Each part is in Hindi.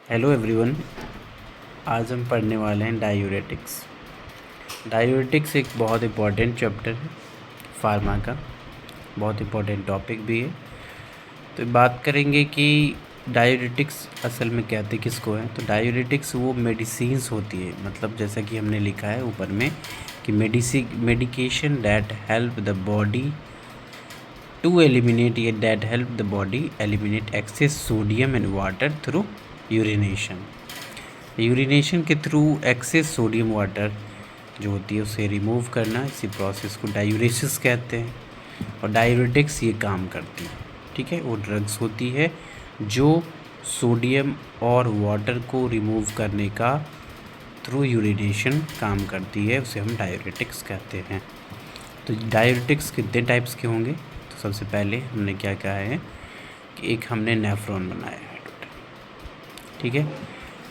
Hello everyone. आज हम पढ़ने वाले हैं डायूरेटिक्स। डायूरेटिक्स एक बहुत इम्पॉर्टेंट चैप्टर है फार्मा का, बहुत इम्पॉर्टेंट टॉपिक भी है। तो बात करेंगे कि डायूरेटिक्स असल में कहते किसको हैं। तो डायूरेटिक्स वो मेडिसिन्स होती है, मतलब जैसा कि हमने लिखा है ऊपर में कि medication that help the body to eliminate that help the body eliminate excess sodium and water through urination के थ्रू एक्सेस सोडियम वाटर जो होती है उसे रिमूव करना, इसी प्रोसेस को डायूरेसिस कहते हैं। और डायूरेटिक्स ये काम करती है, ठीक है। वो ड्रग्स होती है जो सोडियम और वाटर को रिमूव करने का थ्रू यूरिनेशन काम करती है, उसे हम डायूरेटिक्स कहते हैं। तो डायूरेटिक्स कितने टाइप्स के होंगे? तो सबसे पहले हमने क्या कहा है कि एक हमने नेफ्रॉन बनाया है टोटल, ठीक है।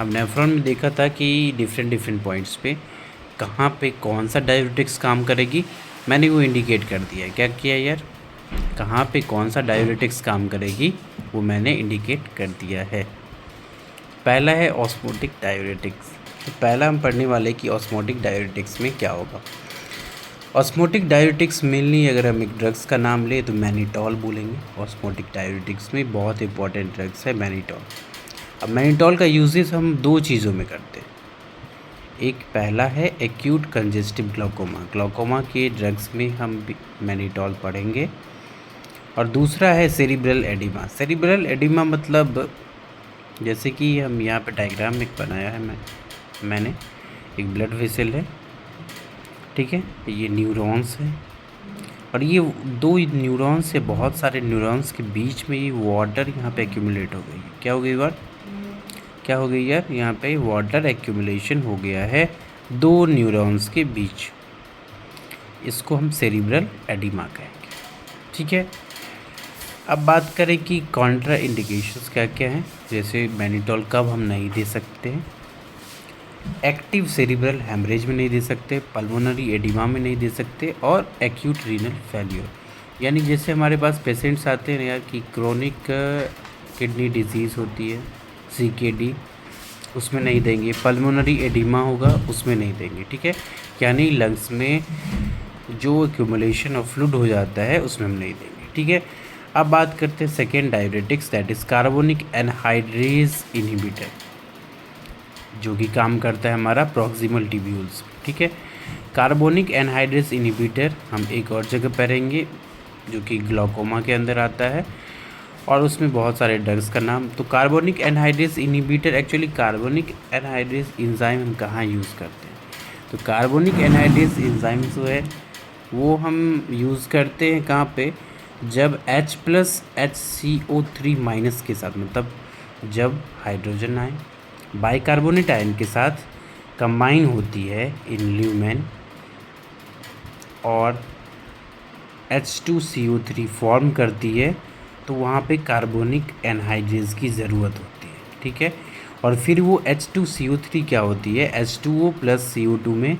अब नेफ्रॉन में देखा था कि डिफरेंट पॉइंट्स पे कहाँ पे कौन सा डायूरेटिक्स काम करेगी, मैंने वो इंडिकेट कर दिया है। क्या किया यार, कहाँ पे कौन सा डायूरेटिक्स काम करेगी वो मैंने इंडिकेट कर दिया है। पहला है ऑस्मोटिक डायूरेटिक्स। तो पहला हम पढ़ने वाले कि ऑस्मोटिक डायूरेटिक्स में क्या होगा। ऑस्मोटिक डायूरेटिक्स मेनली अगर हम एक ड्रग्स का नाम ले तो मैनिटॉल बोलेंगे। ऑस्मोटिक डायूरेटिक्स में बहुत इंपॉर्टेंट ड्रग्स है मैनिटॉल। अब मैनिटॉल का यूजेस हम दो चीज़ों में करते हैं। एक पहला है एक्यूट कंजेस्टिव ग्लाइकोमा के ड्रग्स में हम मैनिटॉल पढ़ेंगे। और दूसरा है सेरिब्रल एडिमा मतलब जैसे कि हम यहाँ पे डायग्राम में बनाया है मैंने एक ब्लड वेसल है, ठीक है। ये न्यूरॉन्स है और ये दो न्यूरॉन्स से बहुत सारे न्यूरॉन्स के बीच में ये वाटर यहाँ पे एक्यूमुलेट हो गई। क्या हो गई बात, क्या हो गई यार, यहाँ पे वाटर एक्यूमुलेशन हो गया है दो न्यूरॉन्स के बीच। इसको हम सेरिब्रल एडिमा कहेंगे, ठीक है। अब बात करें कि कॉन्ट्रा इंडिकेशंस क्या क्या हैं। जैसे मैनिटॉल कब हम नहीं दे सकते हैं, एक्टिव सेरिब्रल हेमरेज में नहीं दे सकते, पल्मोनरी एडिमा में नहीं दे सकते, और एक्यूट रीनल फेल्योर। यानी जैसे हमारे पास पेशेंट्स आते हैं यार कि क्रोनिक किडनी डिजीज़ होती है CKD, उसमें नहीं देंगे। पल्मोनरी एडिमा होगा उसमें नहीं देंगे, ठीक है। यानी लंग्स में जो एक्यूमुलेशन ऑफ फ्लूइड हो जाता है उसमें हम नहीं देंगे, ठीक है। अब बात करते हैं second diuretics, that is carbonic anhydrase inhibitor, जो कि काम करता है हमारा प्रॉक्सिमल ट्यूब्यूल्स, ठीक है। कार्बोनिक एनहाइड्रेज इनहिबिटर हम एक और जगह पढ़ेंगे जो कि ग्लाइकोमा के अंदर आता है और उसमें बहुत सारे ड्रग्स का नाम। तो carbonic anhydrase inhibitor, actually carbonic anhydrase enzyme हम कहाँ यूज़ करते हैं? तो कार्बोनिक एनहाइड्रेज एंजाइम जो है वो हम यूज़ करते हैं कहाँ पे, जब H+HCO3- के साथ, मतलब जब हाइड्रोजन आयन बाइकार्बोनेट आयन के साथ कंबाइन होती है इन ल्यूमेन और H2CO3 फॉर्म करती है, तो वहाँ पे कार्बोनिक एनहाइड्रेज की ज़रूरत होती है, ठीक है। और फिर वो H2CO3 क्या होती है, H2O + CO2 में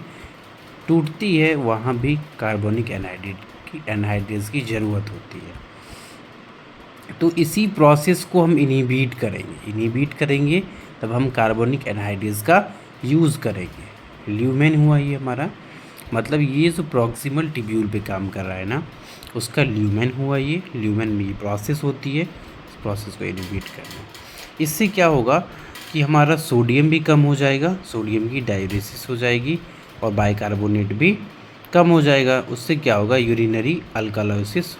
टूटती है, वहाँ भी कार्बोनिक एनहाइड्रेज की ज़रूरत होती है। तो इसी प्रोसेस को हम इनहिबिट करेंगे तब हम कार्बोनिक एनहाइड्रेज का यूज़ करेंगे। ल्यूमेन हुआ ये हमारा, मतलब ये जो प्रॉक्सिमल ट्यूब्यूल पे काम कर रहा है ना, उसका ल्यूमेन हुआ। ये ल्यूमेन में ये प्रोसेस होती है, इस प्रोसेस को इनहिबिट करना। इससे क्या होगा कि हमारा सोडियम भी कम हो जाएगा, सोडियम की डायूरेसिस हो जाएगी और बाइकार्बोनेट भी कम हो जाएगा। उससे क्या होगा, यूरिनरी अल्कालोसिस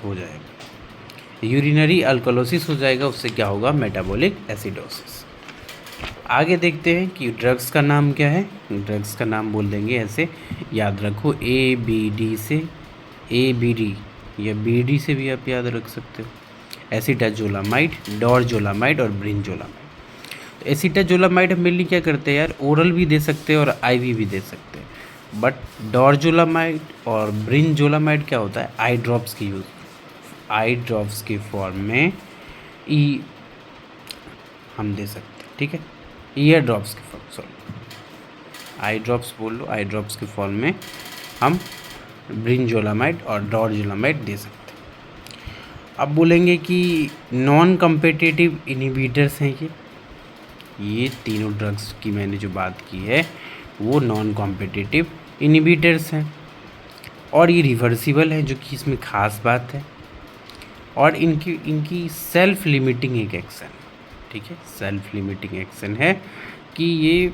हो जाएगा। उससे क्या होगा, मेटाबॉलिक एसिडोसिस। आगे देखते हैं कि ड्रग्स का नाम क्या है। ड्रग्स का नाम बोल देंगे ऐसे, याद रखो ABD से, ABD या BD से भी आप याद रख सकते हो। एसिटाजोलामाइड, डोरजोलामाइड और ब्रिंजोलामाइड। तो एसिटाजोलामाइड हम मेनली क्या करते हैं यार, ओरल भी दे सकते हैं और IV भी दे सकते हैं। बट डोरजोलामाइड और ब्रिंजोलामाइड क्या होता है, आई ड्रॉप्स की फॉर्म में हम दे सकते हैं, ठीक है। ईयर ड्रॉप्स की फॉर्म, आई ड्रॉप्स की फॉर्म में हम ब्रिंजोलामाइड और डोरजोलामाइड दे सकते हैं। अब बोलेंगे कि नॉन कम्पिटिटिव इनहिबिटर्स हैं ये, ये तीनों ड्रग्स की मैंने जो बात की है वो नॉन कॉम्पिटिटिव इनहिबिटर्स हैं और ये रिवर्सिबल है, जो कि इसमें ख़ास बात है। और इनकी सेल्फ लिमिटिंग एक एक्शन है, ठीक है, सेल्फ लिमिटिंग एक्शन है कि ये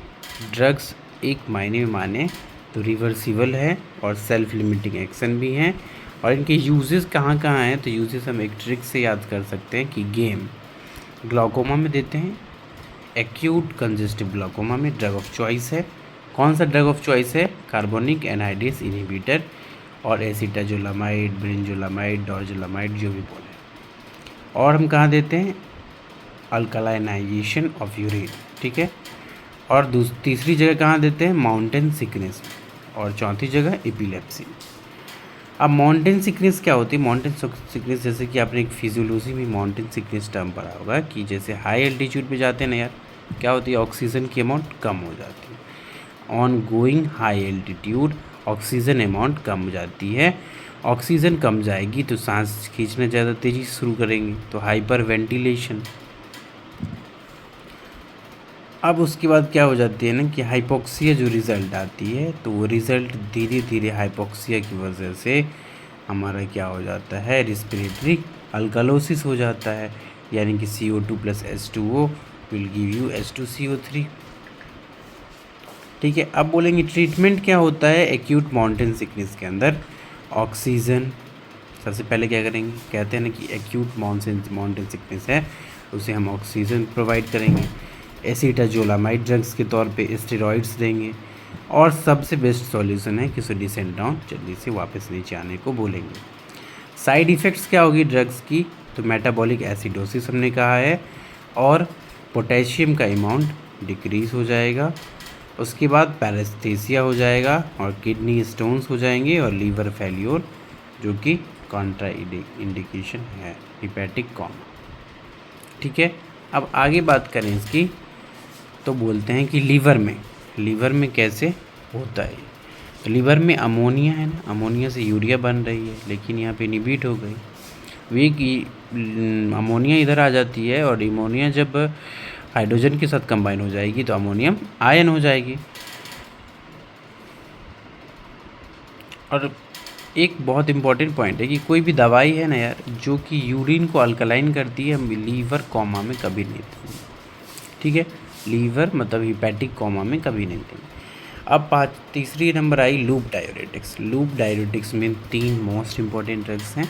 ड्रग्स एक मायने में माने तो रिवर्सिबल है और सेल्फ लिमिटिंग एक्शन भी हैं। और इनके यूजेस कहाँ कहाँ हैं, तो यूजेस हम एक ट्रिक से याद कर सकते हैं कि गेम ग्लाउकोमा में देते हैं, एक्यूट कंजेस्टिव ग्लाउकोमा में ड्रग ऑफ चॉइस है। कौन सा ड्रग ऑफ चॉइस है? कार्बोनिक एनहाइड्रेस इनहिबिटर और एसिटाजोलामाइड, ब्रिंजोलामाइड, डोरजोलामाइड, जो भी बोले। और हम कहाँ देते हैं? अल्कलाइनाइजेशन ऑफ यूरिन, ठीक है। और तीसरी जगह कहाँ देते हैं? माउंटेन सिकनेस में। और चौथी जगह एपिलेप्सी। अब माउंटेन सिकनेस क्या होती है? माउंटेन सिकनेस जैसे कि आपने एक फिजियोलॉजी में माउंटेन सिकनेस टर्म पढ़ा होगा कि जैसे हाई एल्टीट्यूड पे जाते हैं ना यार, क्या होती है? ऑक्सीजन की अमाउंट कम हो जाती है। On going high altitude oxygen amount कम हो जाती है। ऑक्सीजन कम जाएगी तो सांस खींचना ज़्यादा तेज़ी से शुरू करेंगे, तो हाइपर वेंटिलेशन। अब उसके बाद क्या हो जाती है ना कि हाइपोक्सिया जो रिज़ल्ट आती है, तो वो रिज़ल्ट धीरे धीरे हाइपोक्सिया की वजह से हमारा क्या हो जाता है? रिस्पिरेटरी अल्कालोसिस हो जाता है, यानी कि CO2 + H2O will give you H2CO3, ठीक है। अब बोलेंगे ट्रीटमेंट क्या होता है एक्यूट माउंटेन सिकनेस के अंदर? ऑक्सीजन सबसे पहले क्या करेंगे? कहते हैं ना कि एक्यूट माउंटेन सिकनेस है, उसे हम ऑक्सीजन प्रोवाइड करेंगे। एसिटाजोलामाइड ड्रग्स के तौर पे स्टेरॉइड्स देंगे। और सबसे बेस्ट सॉल्यूशन है कि उसे डिसेंट डाउन जल्दी से वापस नीचे आने को बोलेंगे। साइड इफ़ेक्ट्स क्या होगी ड्रग्स की? तो मेटाबॉलिक एसिडोसिस हमने कहा है, और पोटेशियम का अमाउंट डिक्रीज़ हो जाएगा। उसके बाद पैरेस्थेसिया हो जाएगा और किडनी स्टोन्स हो जाएंगे और लीवर फेल्योर, जो कि कॉन्ट्रा इंडिकेशन है, हिपैटिक कॉमा, ठीक है। अब आगे बात करें इसकी, तो बोलते हैं कि लीवर में कैसे होता है? तो लीवर में अमोनिया है ना, अमोनिया से यूरिया बन रही है, लेकिन यहाँ पे इनहिबिट हो गई। वीक अमोनिया इधर आ जाती है और अमोनिया जब हाइड्रोजन के साथ कंबाइन हो जाएगी तो अमोनियम आयन हो जाएगी। और एक बहुत इंपॉर्टेंट पॉइंट है कि कोई भी दवाई है ना यार, जो कि यूरिन को अल्कलाइन करती है, हम लीवर कॉमा में कभी नहीं देंगे, ठीक है। लीवर मतलब हिपैटिक कॉमा में कभी नहीं देंगे। अब तीसरी नंबर आई लूप डाययूरेटिक्स। लूप डाययूरेटिक्स में 3 मोस्ट इंपॉर्टेंट ड्रग्स हैं।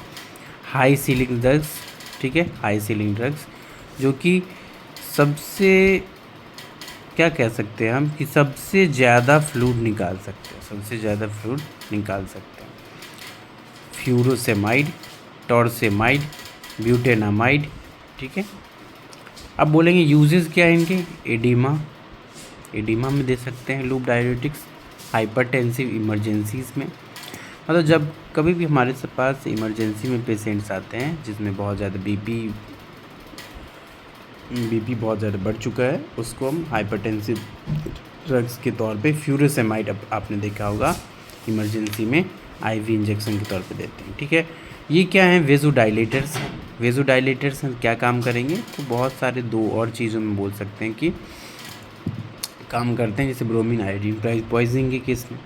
हाई सीलिंग ड्रग्स, ठीक है, हाई सीलिंग ड्रग्स जो कि सबसे क्या कह सकते हैं हम कि सबसे ज़्यादा फ्लूइड निकाल सकते हैं, सबसे ज़्यादा फ्लूइड निकाल सकते हैं। फ्यूरोसेमाइड, टॉर्सेमाइड, ब्यूटेनामाइड, ठीक है। अब बोलेंगे यूजेस क्या है इनके? एडिमा में दे सकते हैं लूप डाययूरेटिक्स। हाइपरटेंसिव इमरजेंसीज़ में, मतलब जब कभी भी हमारे पास इमरजेंसी में पेशेंट्स आते हैं जिसमें बहुत ज़्यादा बीपी बहुत ज़्यादा बढ़ चुका है, उसको हम हाइपरटेंसिव ड्रग्स के तौर पे फ्यूरोसेमाइड आपने देखा होगा इमरजेंसी में IV इंजेक्शन के तौर पे देते हैं, ठीक है। ये क्या है? वेज़ोडाइलेटर्स हैं। वेज़ोडाइलेटर्स क्या काम करेंगे? तो बहुत सारे 2 और चीज़ों में बोल सकते हैं कि काम करते हैं, जैसे ब्रोमीन आयोडीन पॉइजनिंग के केस में।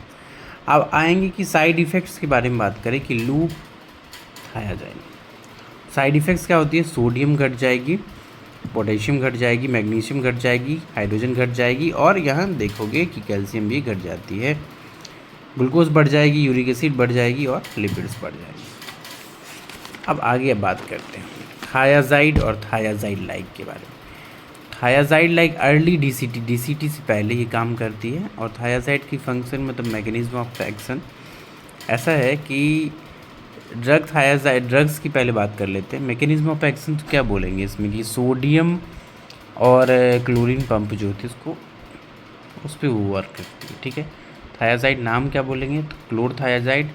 अब आएंगे कि साइड इफ़ेक्ट्स के बारे में बात करें कि लूप थायाज़ाइड। साइड इफ़ेक्ट्स क्या होती है? सोडियम घट जाएगी, पोटेशियम घट जाएगी, मैग्नीशियम घट जाएगी, हाइड्रोजन घट जाएगी, और यहाँ देखोगे कि कैल्शियम भी घट जाती है। ग्लूकोज बढ़ जाएगी, यूरिक एसिड बढ़ जाएगी और लिपिड्स बढ़ जाएगी। अब आगे बात करते हैं थायाज़ाइड और थायाज़ाइड लाइक के बारे में। थायाज़ाइड लाइक अर्ली DCT से पहले ये काम करती है। और थायाज़ाइड की फंक्शन मतलब मैकेनिज्म ऑफ एक्शन ऐसा है कि ड्रग्स की पहले बात कर लेते हैं। मैकेनिज्म ऑफ एक्शन तो क्या बोलेंगे इसमें कि सोडियम और क्लोरीन पंप जो होती है उसको उस पर वो वर्क करती है, ठीक है। थायाज़ाइड नाम क्या बोलेंगे? तो क्लोरथायाज़ाइड,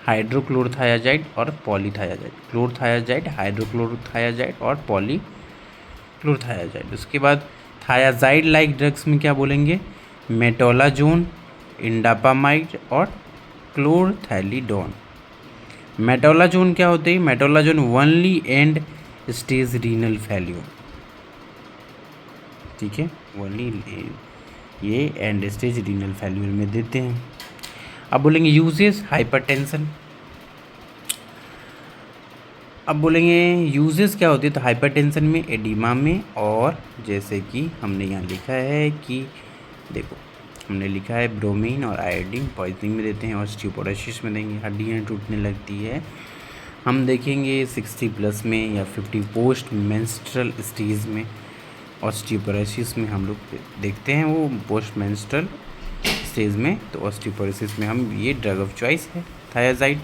हाइड्रोक्लोरथायाज़ाइड और पॉलीथायाज़ाइड। क्लोरथायाज़ाइड, हाइड्रोक्लोरथायाज़ाइड और पॉलीक्लोरथायाज़ाइड। उसके बाद थायाज़ाइड लाइक ड्रग्स में क्या बोलेंगे? मेटोलाजोन, इंडापामाइड और क्लोरथैलिडोन। मेटोलाजोन क्या होते हैं? Metolazone only end stage renal failure, ठीक है। ओनली ये एंड स्टेज रीनल फेल्यूर में देते हैं। अब बोलेंगे यूजेस हाइपरटेंशन। अब बोलेंगे यूजेस क्या होती है, तो हाइपरटेंशन में, एडिमा में, और जैसे कि हमने यहाँ लिखा है कि देखो हमने लिखा है ब्रोमीन और आयोडीन पॉइजनिंग में देते हैं, ऑस्टियोपोरोसिस में देंगे, हड्डियाँ टूटने लगती है। हम देखेंगे 60+ में या 50 पोस्ट मेंस्ट्रुअल स्टेज में, ऑस्टियोपोरोसिस में हम लोग देखते हैं वो पोस्ट मेंस्ट्रुअल स्टेज में, तो ऑस्टियोपोरोसिस में हम ये ड्रग ऑफ चॉइस है थायाजाइड।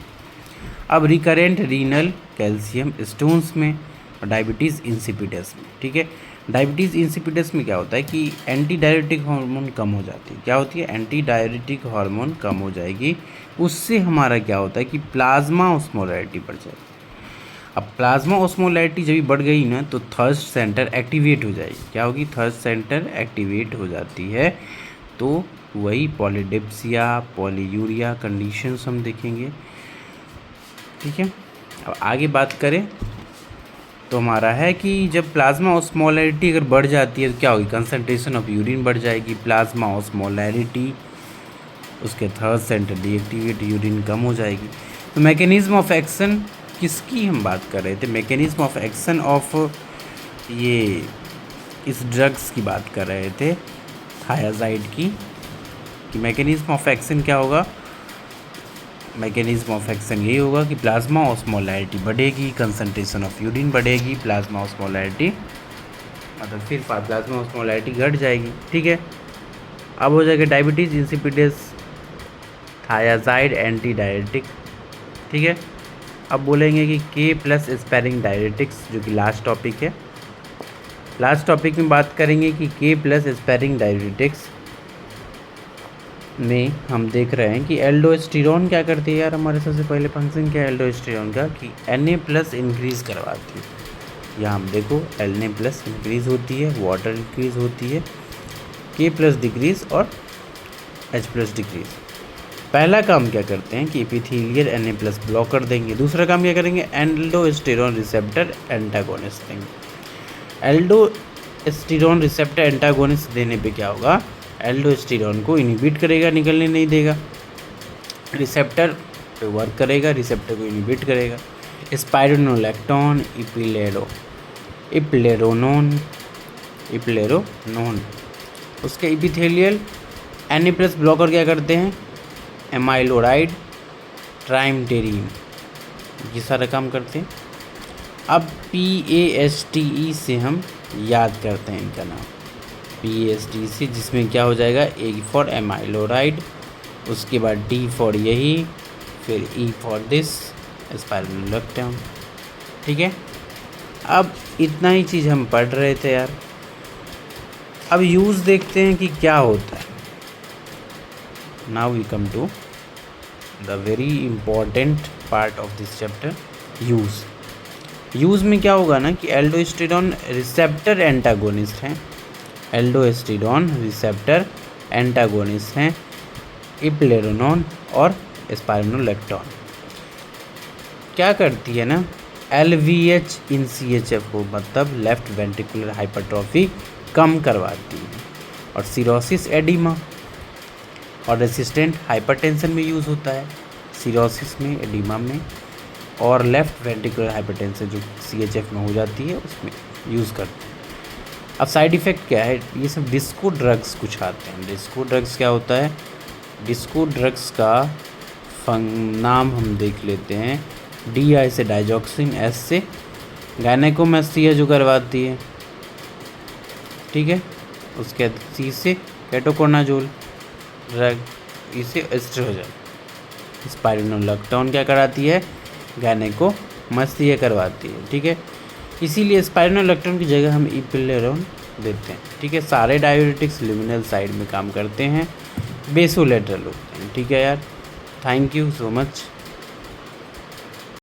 अब रिकरेंट रीनल कैल्शियम स्टोन्स में और डायबिटीज़ इंसिपिडस में, ठीक है। डायबिटीज़ इंसिपिडस में क्या होता है कि एंटी डायरेटिक हार्मोन कम हो जाती है। क्या होती है, एंटी डायरेटिक हार्मोन कम हो जाएगी, उससे हमारा क्या होता है कि प्लाज्मा ऑस्मोलैरिटी बढ़ जाएगी। अब प्लाज्मा ऑस्मोलैरिटी जब बढ़ गई ना तो थर्स्ट सेंटर एक्टिवेट हो जाएगी। क्या होगी, थर्स्ट सेंटर एक्टिवेट हो जाती है, तो वही पॉलीडिप्सिया पॉलीयूरिया कंडीशंस हम देखेंगे, ठीक है। अब आगे बात करें तो हमारा है कि जब प्लाज्मा ऑस्मोलैरिटी अगर बढ़ जाती है तो क्या होगी, कंसंट्रेशन ऑफ यूरिन बढ़ जाएगी, प्लाज्मा ऑस्मोलैरिटी, उसके थर्ड सेंटर डीएक्टिवेट, यूरिन कम हो जाएगी। तो मैकेनिज्म ऑफ एक्शन किसकी हम बात कर रहे थे, मैकेनिज्म ऑफ एक्शन ऑफ ये इस ड्रग्स की बात कर रहे थे, थायाजाइड की। कि मैकेनिज्म ऑफ एक्शन क्या होगा, मैकेनिज्म ऑफ एक्शन यही होगा कि प्लाज्मा ऑस्मोलैरिटी बढ़ेगी, कंसंट्रेशन ऑफ यूरिन बढ़ेगी, प्लाज्मा ऑस्मोलैरिटी मतलब फिर प्लाज्मा ऑस्मोलैरिटी घट जाएगी, ठीक है। अब हो जाएगा diabetes insipidus, thiazide anti diuretic, ठीक है। अब बोलेंगे कि K+ स्पेरिंग डायरेटिक्स, जो कि लास्ट टॉपिक है। लास्ट टॉपिक में बात करेंगे कि K+ स्पेरिंग डायरेटिक्स में हम देख रहे हैं कि एल्डोस्टेरोन क्या करती है यार, हमारे सबसे पहले फंक्शन क्या है एल्डोस्टेरोन का, कि Na+ इंक्रीज़ करवाती है। यहाँ हम देखो Na+ इंक्रीज़ होती है, वाटर इंक्रीज़ होती है, K+ डिक्रीज़ और H+ डिक्रीज़। पहला काम क्या करते हैं कि एपिथेलियल Na+ ब्लॉक कर देंगे। दूसरा काम क्या करेंगे, एल्डोस्टेरोन रिसेप्टर एंटागोनिस्ट देंगे। एल्डोस्टेरोन रिसेप्टर एंटागोनिस्ट देने पे क्या होगा, एल्डोस्टेरोन को इनिबिट करेगा, निकलने नहीं देगा, रिसेप्टर पे वर्क करेगा, रिसेप्टर को इनिबिट करेगा। स्पाइरोनोलैक्टोन, इप्लेरोनोन उसके एपिथेलियल Na+ ब्लॉकर क्या करते हैं, एमाइलोराइड ट्राइमटेरिन, ये सारा काम करते हैं। अब PASTE से हम याद करते हैं इनका नाम, PASTE से, जिसमें क्या हो जाएगा, A फॉर एमाइलोराइड, उसके बाद D फॉर यही, फिर E फॉर दिस स्पाइरोनोलैक्टोन, ठीक है। अब इतना ही चीज़ हम पढ़ रहे थे यार। अब यूज़ देखते हैं कि क्या होता है। Now we come to the very important part of this chapter, use में क्या होगा ना कि एल्डोस्टेरोन रिसेप्टर एंटागोनिस्ट हैं, एल्डोस्टेरोन रिसेप्टर एंटागोनिस्ट हैं इप्लेरोनोन और स्पाइरोनोलैक्टोन। क्या करती है ना, LVH इन CHF को, मतलब लेफ्ट वेंट्रिकुलर हाइपरट्रॉफी कम करवाती है, और सिरोसिस एडिमा और रेसिस्टेंट हाइपरटेंशन में यूज़ होता है, सिरोसिस में, एडिमा में, और लेफ्ट वेंट्रिकुलर हाइपरटेंशन जो CHF में हो जाती है उसमें यूज़ करते हैं। अब साइड इफ़ेक्ट क्या है, ये सब डिस्को ड्रग्स कुछ आते हैं। डिस्को ड्रग्स क्या होता है, डिस्को ड्रग्स का नाम हम देख लेते हैं, DI से डाइजॉक्सिन, S से गायनेकोमेस्टिया जो करवाती है, ठीक है। उसके बाद C से केटोकोनाजोल ड्रग, इसे एस्ट्रोजन। स्पाइरोनोलैक्टोन क्या कराती है, गायनेकोमेस्टिया करवाती है, ठीक है। इसीलिए स्पाइरोनोलैक्टोन की जगह हम इप्लेरोन देते हैं, ठीक है। सारे डाययूरेटिक्स लिमिनल साइड में काम करते हैं, बेसोलेटरल होते हैं, ठीक है यार। Thank you so much.